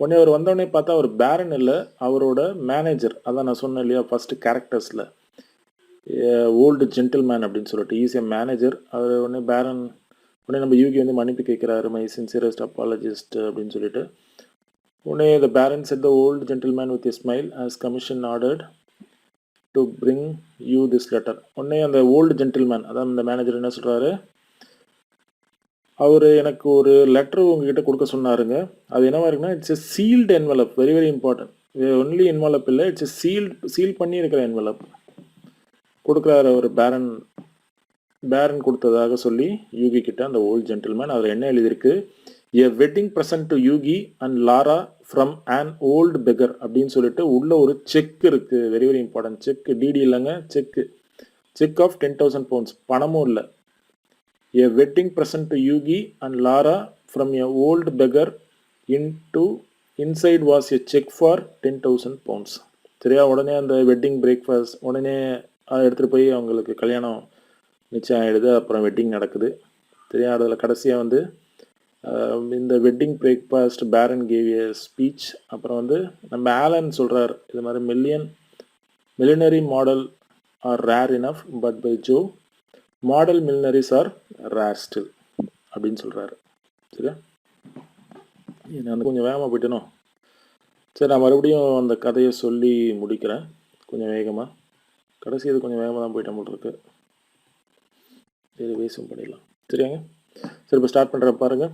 உடனே அவர் வந்தோடனே பார்த்தா அவர் பேரன் இல்லை, அவரோட மேனேஜர். அதான் நான் சொன்னேன் இல்லையா ஃபஸ்ட்டு கேரக்டர்ஸில் ஓல்டு ஜென்டில்மேன் அப்படின்னு சொல்லிட்டு ஈஸியாக மேனேஜர். அவர் உடனே பேரன். உடனே நம்ம யூகி வந்து மன்னிப்பு கேட்குறாரு, மை சின்சியரஸ்ட் அப்பாலஜிஸ்ட் அப்படின்னு சொல்லிட்டு. உடனே the baron said the old gentleman with a smile as commission ordered to bring you this letter. உடனே அந்த ஓல்டு ஜென்டில்மேன் அதான் இந்த மேனேஜர் என்ன சொல்கிறாரு, அவர் எனக்கு ஒரு லெட்டர் உங்ககிட்ட கொடுக்க சொன்னாருங்க. அது என்னவா இருக்குன்னா, it's a sealed envelope, very very important. Only envelope இல்லை, இட்ஸ் எ சீல் பண்ணி இருக்கிற என்வலப் கொடுக்குறாரு அவர் பேரன் கொடுத்ததாக சொல்லி யூகி கிட்ட அந்த ஓல்டு ஜென்டில்மேன். அதில் என்ன எழுதியிருக்கு, a wedding present to Hughie and Laura from an old beggar அப்படின்னு சொல்லிட்டு உள்ள ஒரு செக் இருக்கு. Very very important. Cheque, DD இல்லைங்க, செக் ஆஃப் 10,000 pounds, பணமும் இல்லை. A wedding present to Hughie and Laura from a old beggar inside was a cheque for 10,000 pounds. சரியா? உடனே அந்த வெட்டிங் பிரேக்ஃபாஸ்ட் உடனே அதை எடுத்துகிட்டு போய் அவங்களுக்கு கல்யாணம் நிச்சயம் ஆகிடுது. அப்புறம் வெட்டிங் நடக்குது. சரியா? அதில் கடைசியாக வந்து இந்த wedding breakfast baron gave a speech. அப்புறம் வந்து நம்ம ஆலன் சொல்கிறார், இது மாதிரி millionaire model are rare enough but by Jove model millionaires are rare still அப்படின்னு சொல்கிறாரு. சரியா? நான் கொஞ்சம் வேகமாக போயிட்டேனோ. சரி, நான் மறுபடியும் அந்த கதையை சொல்லி முடிக்கிறேன் கொஞ்சம் வேகமாக. கடைசி இது கொஞ்சம் வேகமாக தான் போயிட்டேன் போல் இருக்கு. சரி, வேஸ்டும் பண்ணிடலாம். சரியாங்க? சரி, இப்போ ஸ்டார்ட் பண்ணுற பாருங்க.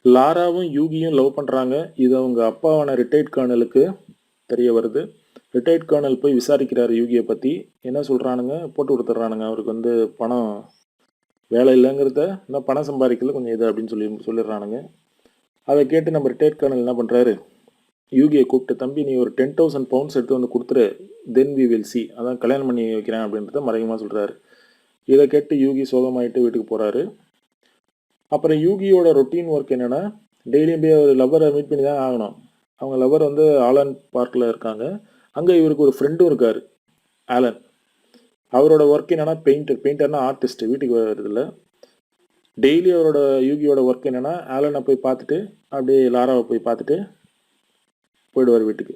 லாராவும் யூகியும் லவ் பண்ணுறாங்க. இது அவங்க அப்பாவான ரிட்டையர்ட் கர்னலுக்கு தெரிய வருது. ரிட்டையர்ட் கர்னல் போய் விசாரிக்கிறாரு யூகியை பற்றி. என்ன சொல்கிறானுங்க, போட்டு கொடுத்துட்றானுங்க. அவருக்கு வந்து பணம் வேலை இல்லைங்கிறத, இன்னும் பணம் சம்பாதிக்கல கொஞ்சம் இது அப்படின்னு சொல்லிடுறானுங்க. அதை கேட்டு நம்ம ரிட்டையர்ட் கர்னல் என்ன பண்ணுறாரு, யூகியை கூப்பிட்டு, தம்பி நீ ஒரு 10,000 pounds எடுத்து வந்து கொடுத்துரு, தென் வி வில் சி, அதான் கல்யாணம் பண்ணி வைக்கிறேன் அப்படின்றத மறைமுகமாக சொல்கிறாரு. இதை கேட்டு யூகி சோகமாயிட்டு வீட்டுக்கு போகிறாரு. அப்புறம் யூகியோட ரொட்டீன் ஒர்க் என்னென்னா, டெய்லியும் போய் ஒரு லவ்வரை மீட் பண்ணி தான் ஆகணும். அவங்க லவ்வர் வந்து ஆலன் பார்க்கில் இருக்காங்க. அங்கே இவருக்கு ஒரு ஃப்ரெண்டும் இருக்கார், ஆலன். அவரோட ஒர்க் என்னென்னா பெயிண்டர்னா ஆர்டிஸ்ட், வீட்டுக்கு வருதில்ல. டெய்லி அவரோட யூகியோட ஒர்க் என்னென்னா, ஆலனை போய் பார்த்துட்டு அப்படியே லாராவை போய் பார்த்துட்டு போயிடுவார் வீட்டுக்கு.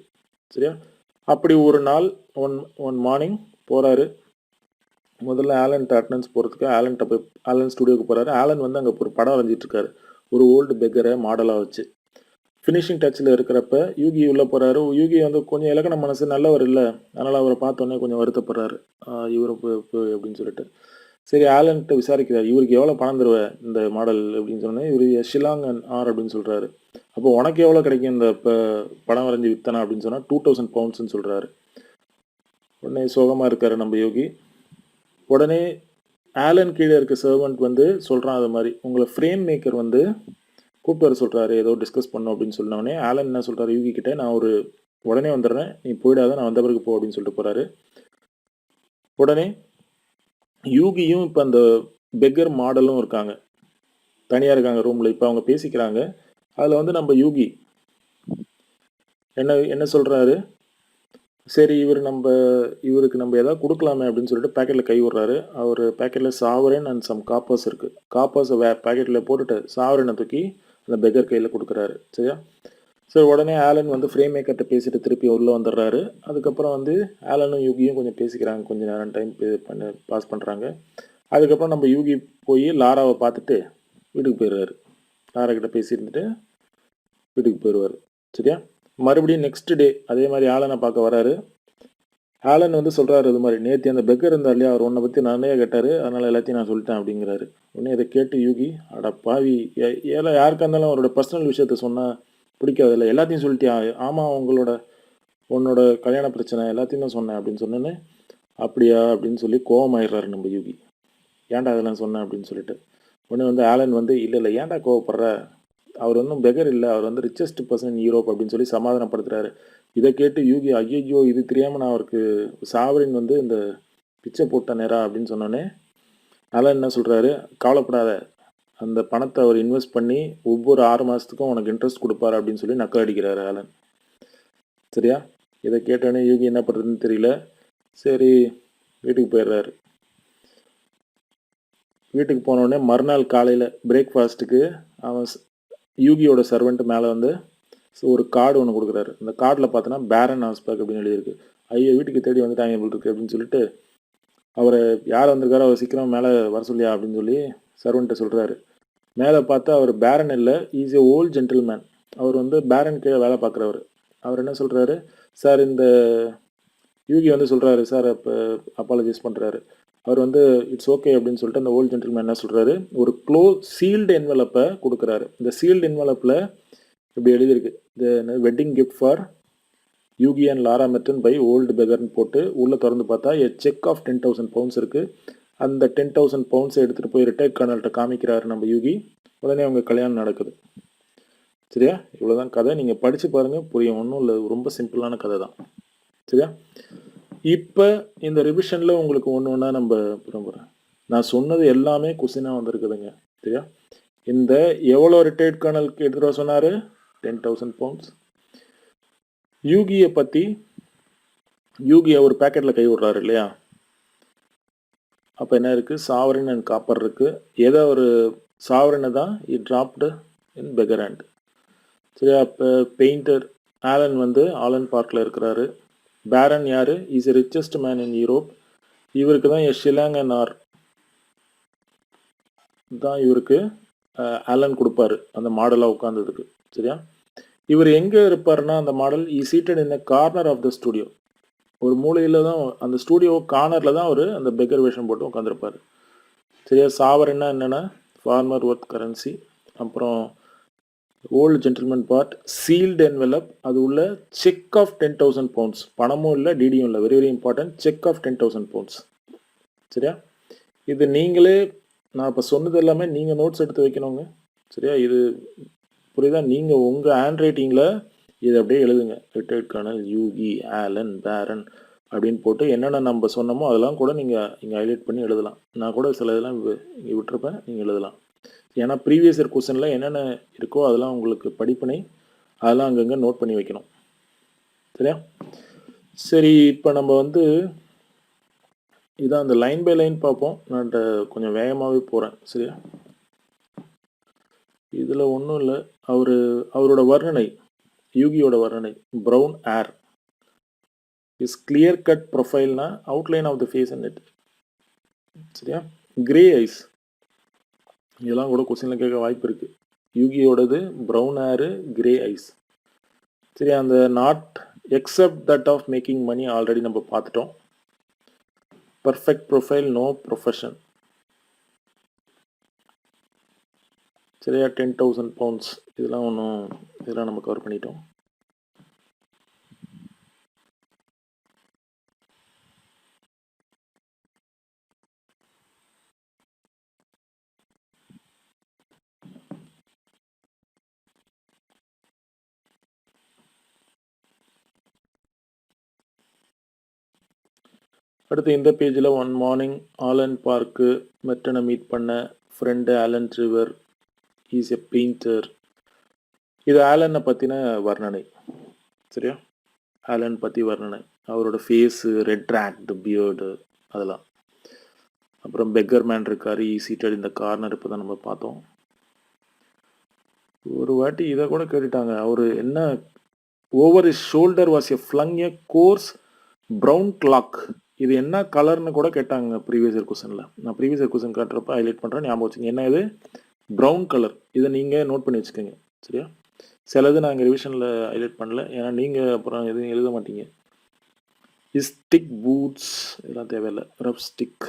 சரியா? அப்படி ஒரு நாள் ஒன் மார்னிங் போகிறாரு. முதல்ல ஆலன்ட்ட அட்டண்டன்ஸ் போகிறதுக்கு ஆலன் ஸ்டுடியோக்கு போகிறாரு. ஆலன் வந்து அங்கே ஒரு படம் வரைஞ்சிட்டு இருக்காரு, ஒரு ஓல்டு பெக்கரை மாடலாக வச்சு. ஃபினிஷிங் டச்சில் இருக்கிறப்ப யூகி உள்ளே போகிறாரு. யூகி வந்து கொஞ்சம் இலக்கண மனசு, நல்லவர் இல்லை. அதனால் அவரை பார்த்தோன்னே கொஞ்சம் வருத்தப்படுறாரு, இவரை அப்படின்னு சொல்லிட்டு. சரி, ஆலன்ட்ட விசாரிக்கிறார், இவருக்கு எவ்வளோ பணம் தருவேன் இந்த மாடல் அப்படின்னு சொன்னேன். இவர் ஷிலாங் அண்ட் ஆர் அப்படின்னு சொல்கிறாரு. அப்போ உனக்கு எவ்வளோ கிடைக்கும் இந்த இப்போ படம் வரைஞ்சி வித்தனா அப்படின்னு சொன்னால் 2,000 poundsன்னு சொல்கிறாரு. உடனே சோகமாக இருக்காரு நம்ம யோகி. உடனே ஆலன் கீழே இருக்க சர்வெண்ட் வந்து சொல்கிறான், அது மாதிரி உங்களை ஃப்ரேம் மேக்கர் வந்து கூப்பிட்டு வர சொல்கிறாரு, ஏதோ டிஸ்கஸ் பண்ணோம் அப்படின்னு சொன்னோடனே ஆலன் என்ன சொல்கிறாரு யூகி கிட்டே, நான் ஒரு உடனே வந்துடுறேன், நீ போயிடாத, நான் வந்த பிறகு போ அப்படின்னு சொல்லிட்டு போகிறாரு. உடனே யூகியும் இப்போ அந்த பெக்கர் மாடலும் இருக்காங்க, தனியாக இருக்காங்க ரூமில். இப்போ அவங்க பேசிக்கிறாங்க. அதில் வந்து நம்ம யூகி என்ன சொல்கிறாரு, சரி இவருக்கு நம்ம எதாவது கொடுக்கலாமே அப்படின்னு சொல்லிட்டு பேக்கெட்டில் கை விடுறாரு. அவர் பேக்கெட்டில் சாவரன் அண்ட் சம் காப்பர்ஸ் இருக்குது. காப்பர்ஸை பேக்கெட்டில் போட்டுட்டு சாவரனை தூக்கி அந்த பெக்கர் கையில் கொடுக்குறாரு. சரியா? சரி, உடனே ஆலன் வந்து ஃப்ரேம் மேக்கர்கிட்ட பேசிட்டு திருப்பி உள்ளே வந்துடுறாரு. அதுக்கப்புறம் வந்து ஆலனும் யூகியும் கொஞ்சம் பேசிக்கிறாங்க, கொஞ்சம் நேரம் டைம் பாஸ் பண்ணுறாங்க. அதுக்கப்புறம் நம்ம யூகி போய் லாராவை பார்த்துட்டு வீட்டுக்கு போயிடுறாரு. லாரா கிட்ட பேசியிருந்துட்டு வீட்டுக்கு போயிடுவார். சரியா? மறுபடியும் நெக்ஸ்ட் டே அதே மாதிரி ஆலனை பார்க்க வராரு. ஆலன் வந்து சொல்கிறாரு, இது மாதிரி நேற்று அந்த பெக்கர் இருந்தார் இல்லையா, அவர் உன்னை பற்றி நிறையா கேட்டார், அதனால் எல்லாத்தையும் நான் சொல்லிட்டேன் அப்படிங்கிறாரு. உடனே இதை கேட்டு யூகி, அட பாவி, யாருக்கா இருந்தாலும் அவரோட பர்சனல் விஷயத்த சொன்னால் பிடிக்காது இல்லை, எல்லாத்தையும் சொல்லிட்டியா? ஆமாம், உன்னோட கல்யாண பிரச்சனை எல்லாத்தையும் தான் சொன்னேன் அப்படின்னு சொன்னேன்னு. அப்படியா அப்படின்னு சொல்லி கோவமாயிடுறாரு நம்ம யூகி. ஏன்டா அதெல்லாம் சொன்னேன் அப்படின்னு சொல்லிட்டு. உடனே வந்து ஆலன் வந்து இல்லை ஏன்டா கோவப்படுற, அவர் ஒன்றும் பெகர் இல்லை, அவர் வந்து ரிச்சஸ்ட் பர்சன் இன் யூரோப் அப்படின்னு சொல்லி சமாதானப்படுத்துறாரு. இதை கேட்டு யூகி, ஐயோ இது தெரியாமல் நான் அவருக்கு சாவரின் வந்து இந்த பிச்சை போட்ட நேரா அப்படின்னு சொன்னோன்னே ஆலன் என்ன சொல்கிறாரு, கவலைப்படாத, அந்த பணத்தை அவர் இன்வெஸ்ட் பண்ணி ஒவ்வொரு 6 மாதத்துக்கும் உனக்கு இன்ட்ரெஸ்ட் கொடுப்பாரு அப்படின்னு சொல்லி நக்கல் அடிக்கிறாரு ஆலன். சரியா? இதை கேட்டோடனே யூகி என்ன பண்ணுறதுன்னு தெரியல. சரி, வீட்டுக்கு போயிடுறாரு. வீட்டுக்கு போனோடனே மறுநாள் காலையில் பிரேக்ஃபாஸ்ட்டுக்கு அவன் யூகியோட சர்வெண்ட் மேலே வந்து ஒரு கார்டு ஒன்று கொடுக்குறாரு. அந்த கார்டில் பார்த்தோன்னா பேரன் ஹாஸ்பேக் அப்படின்னு எழுதியிருக்கு. ஐயோ, வீட்டுக்கு தேடி வந்துட்டாங்க எப்படி இருக்குது அப்படின்னு சொல்லிட்டு அவரை யார் வந்திருக்காரோ அவர் சீக்கிரம் மேலே வர சொல்லியா அப்படின்னு சொல்லி சர்வெண்ட்டை சொல்கிறாரு. மேலே பார்த்தா அவர் பேரன் இல்லை, இஸ் ஏ ஓல்ட் ஜென்டில்மேன். அவர் வந்து பேரன் கீழே வேலை பார்க்குறவர். அவர் என்ன சொல்கிறாரு, சார் இந்த யூகி வந்து சொல்கிறாரு சார், அப்போ அப்பாலஜைஸ் பண்ணுறாரு. அவர் வந்து இட்ஸ் ஓகே அப்படின்னு சொல்லிட்டு அந்த ஓல்டு ஜென்டில்மேன் என்ன சொல்கிறாரு, ஒரு சீல்டு என்வலப்பை கொடுக்குறாரு. இந்த சீல்டு என்வலப்பில் இப்படி எழுதியிருக்கு, the wedding gift for Hughie and Laura Merton by old பெகர்னு போட்டு உள்ளே திறந்து பார்த்தா எ செக் ஆஃப் 10,000 பவுண்ட்ஸ் இருக்குது. அந்த 10,000 பவுண்ட்ஸை எடுத்துகிட்டு போய் ரிட்டையர்ட் கர்னல்கிட்ட காமிக்கிறாரு நம்ம யூகி. உடனே அவங்க கல்யாணம் நடக்குது. சரியா? இவ்வளோதான் கதை. நீங்கள் படித்து பாருங்கள், புரியும். ஒன்றும் இல்லை, ரொம்ப சிம்பிளான கதை தான். சரியா? இப்போ இந்த ரிவிஷனில் உங்களுக்கு ஒன்று ஒன்றா நம்ம புறம்புறேன். நான் சொன்னது எல்லாமே கொஸ்டினாக வந்திருக்குதுங்க. சரியா? இந்த எவ்வளோ ரிட்டையர்ட் கர்னலுக்கு எடுத்துகிட்டு வர சொன்னார்? 10,000 பவுண்ட்ஸ். யூகியை பற்றி, யூகி ஒரு பேக்கெட்டில் கை விடுறாரு இல்லையா? அப்போ என்ன இருக்குது? சாவரின் அண்ட் காப்பர் இருக்குது. ஏதோ ஒரு சாவரினை தான் இ டிராப்டு இன் பெகர் ஹேண்ட். சரியா? இப்போ பெயிண்டர் ஆலன் வந்து ஆலன் பார்க்கில் இருக்கிறாரு. பேரன் யார்? Is a richest man in Europe. இவருக்கு தான் ஷிலாங் அண்ட் ஆர் தான் இவருக்கு ஆலன் கொடுப்பாரு அந்த மாடலாக உட்காந்ததுக்கு. சரியா? இவர் எங்கே இருப்பார்னா அந்த model is seated in the corner of the studio. ஒரு மூலையில் தான், அந்த ஸ்டூடியோ கார்னரில் தான் அவர் அந்த பெக்கர் வேஷம் போட்டு உட்காந்துருப்பார். சரியா? சாவரன்னா என்னென்னா ஃபார்மர் ஒர்த் கரன்சி. அப்புறம் old gentleman part sealed envelope, அது உள்ள செக் ஆஃப் 10,000 பவுண்ட்ஸ். பணமும் இல்லை, டிடியும் இல்லை. Very very important, cheque of 10,000 pounds. சரியா? இது நீங்களே, நான் இப்போ சொன்னது எல்லாமே நீங்கள் நோட்ஸ் எடுத்து வைக்கணுங்க. சரியா? இது புரியுதா? நீங்கள் உங்கள் ஹேண்ட் ரைட்டிங்கில் இதை அப்படியே எழுதுங்க. ரிட்டையர்ட் கர்னல் யூகி ஆலன் பேரன் அப்படின்னு போட்டு என்னென்ன நம்ம சொன்னோமோ அதெல்லாம் கூட நீங்கள் இங்கே ஹைலைட் பண்ணி எழுதலாம். நான் கூட சில இதெல்லாம் இங்கே விட்டுருப்பேன், நீங்கள் எழுதலாம். ஏன்னா ப்ரீவியஸ் இயர் கொஸ்டினில் என்னென்ன இருக்கோ அதெல்லாம் உங்களுக்கு படிப்பினை, அதெல்லாம் அங்கங்கே நோட் பண்ணி வைக்கணும். சரியா? சரி, இப்போ நம்ம வந்து இதான் அந்த லைன் பை லைன் பார்ப்போம். நான் கொஞ்சம் வேகமாகவே போகிறேன். சரியா? இதில் ஒன்றும் இல்லை, அவரோட வர்ணனை, யூகியோட வர்ணனை. Brown hair is clear cut ப்ரொஃபைல்னா outline of the face and it. சரியா? கிரே ஐஸ், இதெல்லாம் கூட கொஸ்டினில் கேட்க வாய்ப்பு இருக்குது. யூகியோடது ப்ரௌன் ஏரு, கிரே ஐஸ். சரி, அந்த not except that of making money already நம்ம பார்த்துட்டோம். Perfect profile, no profession. சரியா? 10,000 பவுண்ட்ஸ், இதெல்லாம் நம்ம கவர் பண்ணிட்டோம். அடுத்து இந்த பேஜில் ஒன் மார்னிங் ஆலன் பார்க்கு மெர்டனை மீட் பண்ண friend Alan Trevor is a painter. இது ஆலனை பற்றின வர்ணனை. சரியா? ஆலன் பற்றி வர்ணனை, அவரோட ஃபேஸு, ரெட் ரேக்டு பியர்டு, அதெல்லாம். அப்புறம் பெக்கர் மேன் இருக்கார், சீட்டட் இந்த கார்னர், இப்போ தான் நம்ம பார்த்தோம். ஒரு வாட்டி இதை கூட கேட்டுட்டாங்க, அவர் என்ன, over his shoulder was a flung a coarse brown cloak. இது என்ன கலர்னு கூட கேட்டாங்க ப்ரீவியஸ் இயர் கொஸ்டினில். நான் ப்ரீவியஸ் இயர் கொஸ்டின் காட்டுறப்ப ஹைலைட் பண்ணுறேன், ஞாபகம் வச்சுங்க. என்ன இது? Brown colour. இதை நீங்கள் நோட் பண்ணி வச்சுக்கோங்க. சரியா? சிலது நாங்கள் ரிவிஷனில் ஹைலைட் பண்ணல, ஏன்னா நீங்கள் அப்புறம் எதுவும் எழுத மாட்டீங்க. ஸ்டிக் பூட்ஸ், இதெல்லாம் தேவையில்லை. ரஃப் ஸ்டிக்,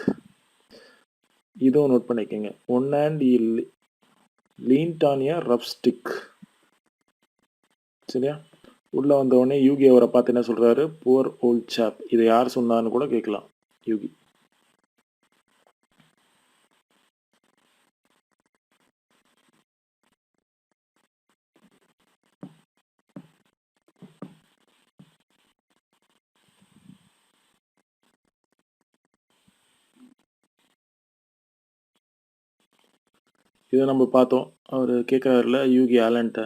இதுவும் நோட் பண்ணிக்கோங்க. One hand leaned on a rough stick. சரியா? உள்ளே வந்தவொடனே யூகி அவரை பார்த்து என்ன சொல்கிறாரு? புவர் ஓல்ட் சாப். இதை யார் சொன்னான்னு கூட கேட்கலாம் யூகி. இதை நம்ம பார்த்தோம். அவர் கேட்குறாருல யூகி ஆலன்ட்ட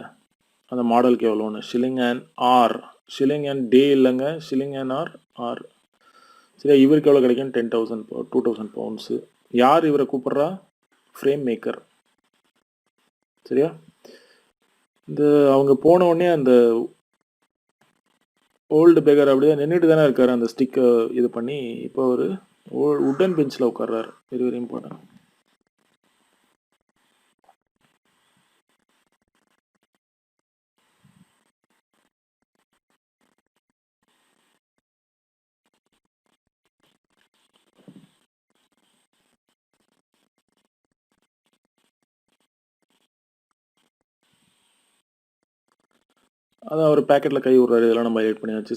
அந்த மாடலுக்கு எவ்வளோன்னு. Shilling and hour, shilling and day இல்லைங்க, ஷில்லிங் அண்ட் ஆர். சரியா? இவருக்கு எவ்வளோ கிடைக்கும்? 10,000 2,000 பவுண்ட்ஸு. யார் இவரை கூப்பிட்றா? Frame maker. சரியா? இந்த அவங்க போன உடனே அந்த ஓல்டு பெக்கர் அப்படியே நின்றுட்டு தானே இருக்காரு, அந்த ஸ்டிக்கை இது பண்ணி. இப்போ அவர் உட்டன் பெஞ்சில் உட்கார்றாரு. Very very important. அதான் ஒரு பேக்கெட்டில் கை விடுறாரு, இதெல்லாம் நம்ம ஹைலைட் பண்ணியாச்சு.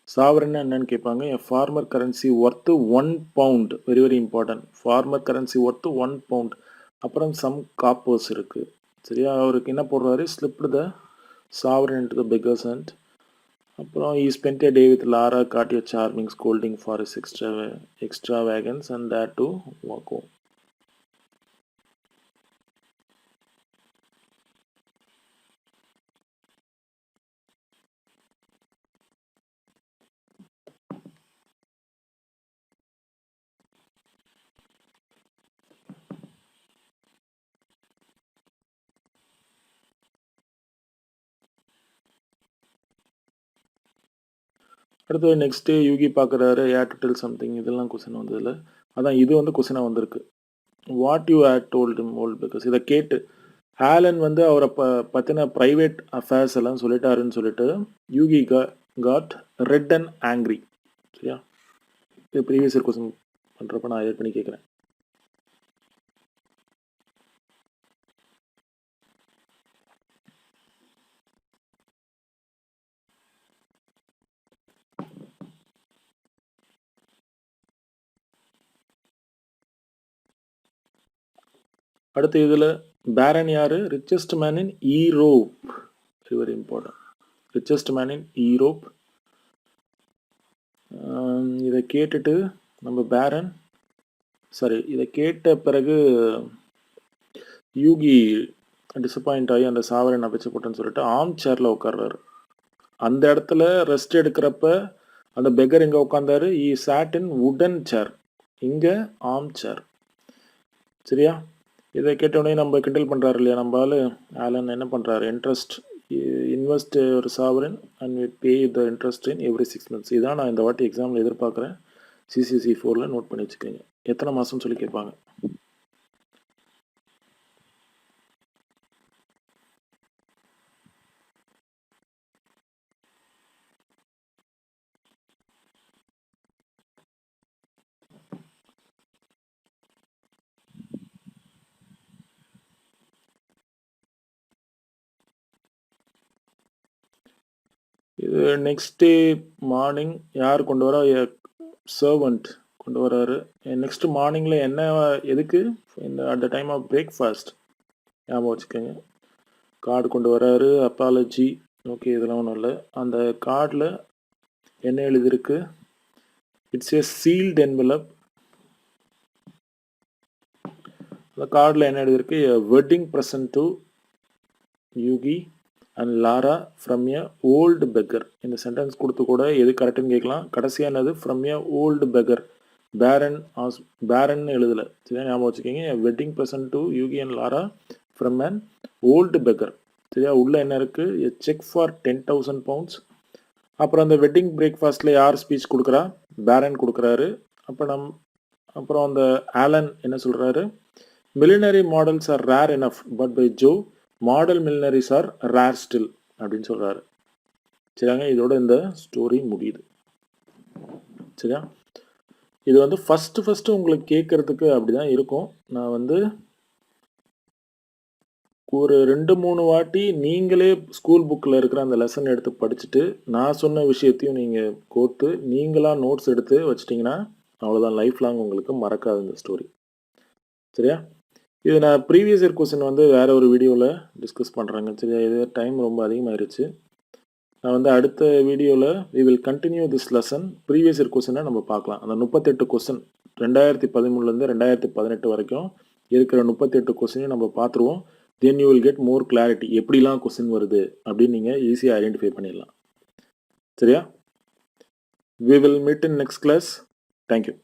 சாவரின் என்னன்னு கேட்பாங்க. Former currency worth 1 pound, very very important. Former currency worth 1 pound. அப்புறம் சம் காப்பர்ஸ் இருக்குது. சரியா, அவருக்கு என்ன போடுறாரு, slipped the sovereign into the beggar's and அப்புறம் he spent a day with Lara, caught a charming scolding for his extravagance and dared to walk home. அடுத்து next Hughie பார்க்குறாரு, air to tell something, இதெல்லாம் question வந்ததில்ல. அதான் இது வந்து கொஸ்டினாக வந்திருக்கு. What you had told him old because, இதை கேட்டு ஆலன் வந்து அவரை பற்றின ப்ரைவேட் அஃபேர்ஸ் எல்லாம் சொல்லிட்டாருன்னு சொல்லிட்டு Hughie got red and angry. சரியா, இது ப்ரீவியஸ் இயர் கொஸ்டின் பண்ணுறப்ப நான் ஹைலைட் பண்ணி கேட்குறேன். அடுத்து இதில் பேரன் யார், ரிச்சஸ்ட் மேன் இன் Europe, very very important. Richest man இன் ஈரோப். இதை கேட்டுட்டு நம்ம பேரன் இதை கேட்ட பிறகு யூகி டிசப்பாயிண்ட் ஆகி அந்த சாவரன் அபிச்சு போட்டேன்னு சொல்லிட்டு ஆர்ம் சேரில் உட்கார்றாரு. அந்த இடத்துல ரெஸ்ட் எடுக்கிறப்ப அந்த பெக்கர் எங்கே உட்காந்தாரு, ஈ சாட் இன் வுடன் சேர், இங்கே ஆர்ம் சேர். சரியா, இதை கேட்டோடனே நம்ம கிண்டல் பண்ணுறாரு இல்லையா நம்ம ஆள் ஆலன், என்ன பண்ணுறாரு, இன்வெஸ்ட் ஒரு sovereign and we pay the interest in every 6 months. இதான் நான் இந்த வாட்டி எக்ஸாமில் எதிர்பார்க்குறேன். CCC 4ல் நோட் பண்ணி வச்சுக்கோங்க. எத்தனை மாதம் சொல்லி கேட்பாங்க. இது நெக்ஸ்ட் டே மார்னிங் யார் கொண்டு வர, சர்வன்ட் கொண்டு வராரு. நெக்ஸ்ட் மார்னிங்கில் என்ன எதுக்கு, இந்த at the time of breakfast ஞாபகம் வச்சுக்கோங்க. கார்டு கொண்டு வராரு, அப்பாலஜி, ஓகே இதெல்லாம் ஒன்றும் இல்லை. அந்த கார்டில் என்ன எழுதியிருக்கு, இட்ஸ் ஏ சீல்டு என்வெலப். அந்த கார்டில் என்ன எழுதியிருக்கு, wedding present to Hughie and Laura from a old beggar. இந்த சென்டென்ஸ் கொடுத்து கூட எது கரெக்டுன்னு கேட்கலாம். கடைசியானது from a old beggar, Baron எழுதலை. சரியா, ஞாபகம் வச்சுக்கோங்க. Wedding present to Hughie and Laura from an old beggar. சரியா, உள்ள என்ன இருக்குது, எ செக் ஃபார் 10,000 pounds. அப்புறம் அந்த வெட்டிங் பிரேக்ஃபாஸ்ட்டில் யார் ஸ்பீச் கொடுக்குறா, பேரன் கொடுக்குறாரு. அப்புறம் அந்த ஆலன் என்ன சொல்கிறாரு, millionaire models are rare enough but by Jove model millionaires are rare still அப்படின்னு சொல்கிறாரு. சரியாங்க, இதோட இந்த ஸ்டோரி முடியுது. சரியா, இது வந்து ஃபஸ்ட்டு உங்களுக்கு கேட்குறதுக்கு அப்படி தான் இருக்கும். நான் வந்து ஒரு 2-3 வாட்டி நீங்களே ஸ்கூல் புக்கில் இருக்கிற அந்த லெசன் எடுத்து படிச்சுட்டு நான் சொன்ன விஷயத்தையும் நீங்கள் கோர்த்து நீங்களாக நோட்ஸ் எடுத்து வச்சிட்டிங்கன்னா அவ்வளோதான், லைஃப் லாங் உங்களுக்கு மறக்காது இந்த ஸ்டோரி. சரியா, இது நான் ப்ரீவியஸ் இயர் கொஸ்டின் வந்து வேறு ஒரு வீடியோவில் டிஸ்கஸ் பண்ணுறேங்க. சரியா, இது டைம் ரொம்ப அதிகமாகிருச்சு. நான் வந்து அடுத்த வீடியோவில் we will continue this lesson. Previous year கொஸ்டினை நம்ம பார்க்கலாம். அந்த 38 கொஸ்டின் 2013 2018 வரைக்கும் இருக்கிற 38 கொஸ்டினையும் நம்ம பார்த்துருவோம். Then you will get more clarity, எப்படிலாம் கொஸ்டின் வருது அப்படின்னு நீங்கள் ஈஸியாக ஐடென்டிஃபை பண்ணிடலாம். சரியா, we will meet in next class. Thank you.